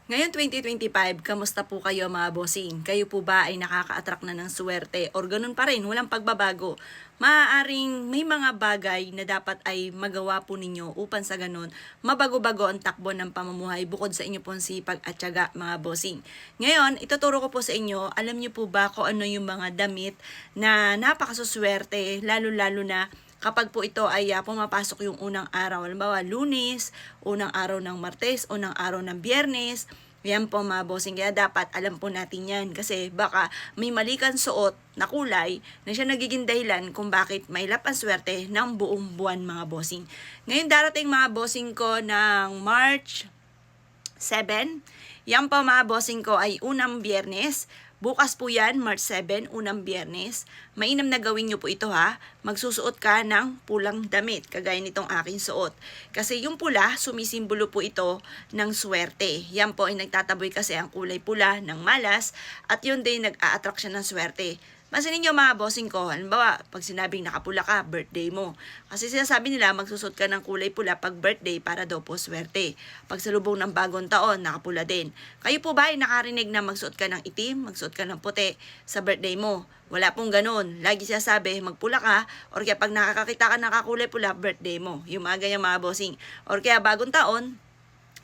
Ngayon 2025, kamusta po kayo mga bossing? Kayo po ba ay nakaka-attract na ng swerte or ganun pa rin, walang pagbabago? Maaaring may mga bagay na dapat ay magawa po ninyo upang sa ganun, mabago-bago ang takbo ng pamumuhay bukod sa inyo pong sipag at tiyaga mga bossing. Ngayon, ituturo ko po sa inyo, alam niyo po ba kung ano yung mga damit na napakasuswerte, lalo-lalo na kapag po ito ay pumapasok yung unang araw, halimbawa Lunes, unang araw ng Martes, unang araw ng Biyernes, yan po mga bossing. Kaya dapat alam po natin yan kasi baka may mali kang suot na kulay na siya nagiging dahilan kung bakit may ang swerte ng buong buwan mga bossing. Ngayon darating mga bossing ko ng March 7. Yan po mga bossing ko ay unang Biyernes. Bukas po yan, March 7, unang Biyernes. Mainam na gawin nyo po ito ha. Magsusuot ka ng pulang damit, kagaya nitong aking suot. Kasi yung pula, sumisimbolo po ito ng swerte. Yan po ay nagtataboy kasi ang kulay pula ng malas at yun din nag-a-attract siya ng swerte. Pansinin nyo mga bossing ko, halimbawa, pag sinabing nakapula ka, birthday mo. Kasi sinasabi nila, magsusot ka ng kulay pula pag birthday para daw po swerte. Pag salubong ng bagong taon, nakapula din. Kayo po ba ay nakarinig na magsuot ka ng itim, magsuot ka ng puti sa birthday mo? Wala pong ganun. Lagi siya sabi, magpula ka, or kaya pag nakakakita ka nakakulay pula, birthday mo. Yung mga ganyan mga bossing. Or kaya bagong taon,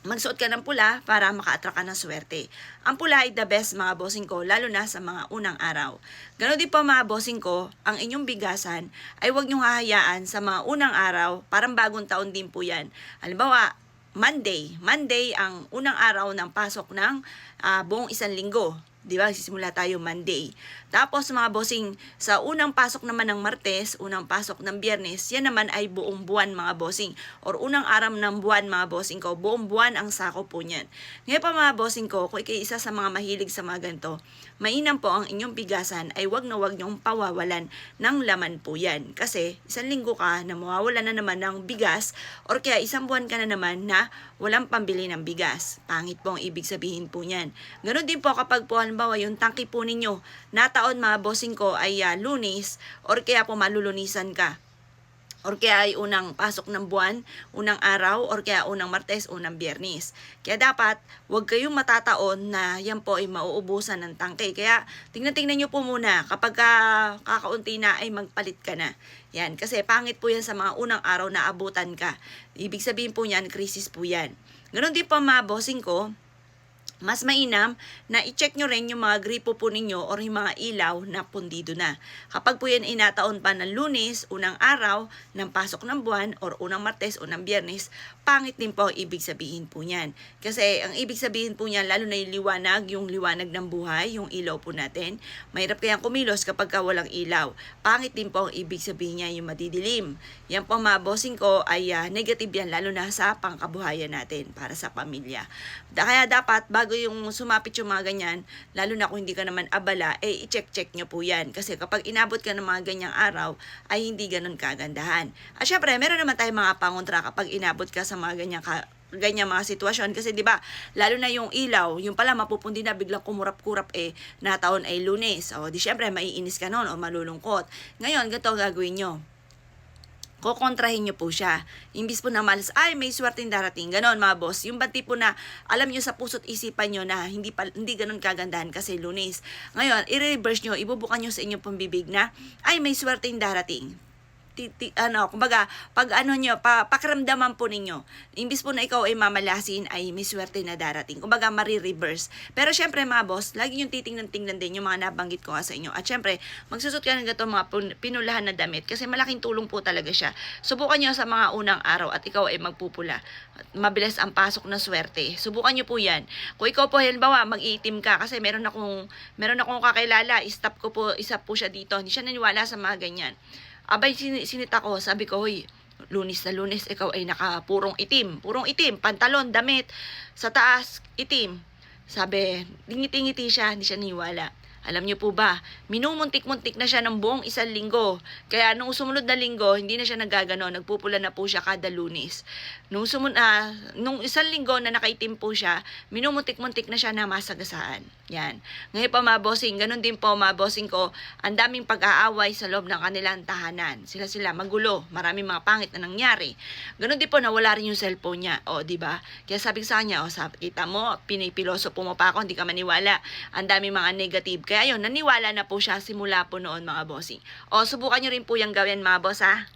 magsuot ka ng pula para maka-attract ka ng swerte. Ang pula ay the best mga bossing ko, lalo na sa mga unang araw. Ganon din po mga bossing ko, ang inyong bigasan ay huwag niyong hahayaan sa mga unang araw, parang bagong taon din po yan. Halimbawa, Monday ang unang araw ng pasok ng buong isang linggo. Di ba? Sisimula tayo Monday. Tapos mga bossing, sa unang pasok naman ng Martes, unang pasok ng Biyernes, yan naman ay buong buwan mga bossing. Or unang araw ng buwan mga bossing ko, buong buwan ang sako po niyan. Ngayon pa mga bossing ko, kung ikay isa sa mga mahilig sa mga ganito, mainam po ang inyong bigasan ay wag na wag niyong pawawalan ng laman po yan. Kasi isang linggo ka na mawawalan na naman ng bigas or kaya isang buwan ka na naman na walang pambili ng bigas. Pangit po ang ibig sabihin po niyan. Ganon din po kapag po halimbawa yung tangki po ninyo na taon mga bossing ko ay Lunes or kaya po malulunisan ka. Or kaya ay unang pasok ng buwan, unang araw, or kaya unang Martes, unang Biyernes. Kaya dapat, huwag kayong matataon na yan po ay mauubusan ng tangke. Kaya, tingnan nyo po muna, kapag kakaunti na ay magpalit ka na. Yan, kasi pangit po yan sa mga unang araw na abutan ka. Ibig sabihin po yan, krisis po yan. Ganon din po mga bossing ko, mas mainam na i-check nyo rin yung mga gripo po ninyo or yung mga ilaw na pundido na. Kapag po yan inataon pa ng Lunes, unang araw, ng pasok ng buwan, or unang Martes, unang Biyernes, pangit din po ang ibig sabihin po niyan. Kasi ang ibig sabihin po niyan, lalo na yung liwanag ng buhay, yung ilaw po natin, mahirap kayang kumilos kapag walang ilaw. Pangit din po ang ibig sabihin niya, yung madidilim. Yan po mga bossing ko ay negative yan, lalo na sa pangkabuhayan natin, para sa pamilya. Kaya dapat, bago yung sumapit yung mga ganyan, lalo na kung hindi ka naman abala, i-check nyo po yan. Kasi kapag inabot ka ng mga ganyang araw, ay hindi ganun kagandahan. At syempre, meron naman tayong mga pangontra kapag inabot ka sa mga ganyan mga sitwasyon. Kasi di ba lalo na yung ilaw, yung pala mapupundi na biglang kumurap-kurap na taon ay Lunes. O di syempre, maiinis ka nun o malulungkot. Ngayon, ganito ang gagawin nyo. Kukontrahin nyo po siya. Imbis po na malas, ay may swerteng darating. Ganon mga boss. Yung banti po na alam nyo sa puso't isipan nyo na hindi ganon kagandahan kasi Lunes. Ngayon, i-reverse nyo, ibubukan nyo sa inyong pambibig na, ay may swerteng darating. Kumbaga, pag pakiramdaman po ninyo, imbis po na ikaw ay mamalasin, ay may swerte na darating. Kumbaga, mari-reverse. Pero syempre mga boss, lagi yung titingnan-tingnan din yung mga nabanggit ko nga sa inyo. At syempre, magsusot ka ng ganito mga pinulahan na damit kasi malaking tulong po talaga siya. Subukan nyo sa mga unang araw at ikaw ay magpupula. Mabilis ang pasok na swerte. Subukan nyo po yan. Kung ikaw po, halimbawa, mag-iitim ka kasi meron akong kakilala, isa po siya dito. Hindi siya naniwala sa mga ganyan. Abay, sinita ko, sabi ko, hoy, Lunes na Lunes, ikaw ay nakapurong itim, pantalon, damit, sa taas, itim. Sabi, ngiti-ngiti siya, hindi siya niwala. Alam niyo po ba, minumuntik-muntik na siya ng buong isang linggo. Kaya nung sumunod na linggo, hindi na siya nagagano, nagpupula na po siya kada Lunes. Nung isang linggo na nakaitim po siya, minumuntik-muntik na siya na masagasaan. Yan. Ngayon pa mga bossing, ganun din po mga bossing ko, ang daming pag-aaway sa loob ng kanilang tahanan. Sila magulo, maraming mga pangit na nangyari. Ganun din po nawala rin yung cellphone niya. O, di ba? Kaya sabi ko sa kanya, kita mo, pinipiloso po mo pa ako, hindi ka maniwala. Ang daming mga negative. Kaya yun, naniwala na po siya simula po noon mga bossing. O, subukan nyo rin po yung gawin mga boss ha.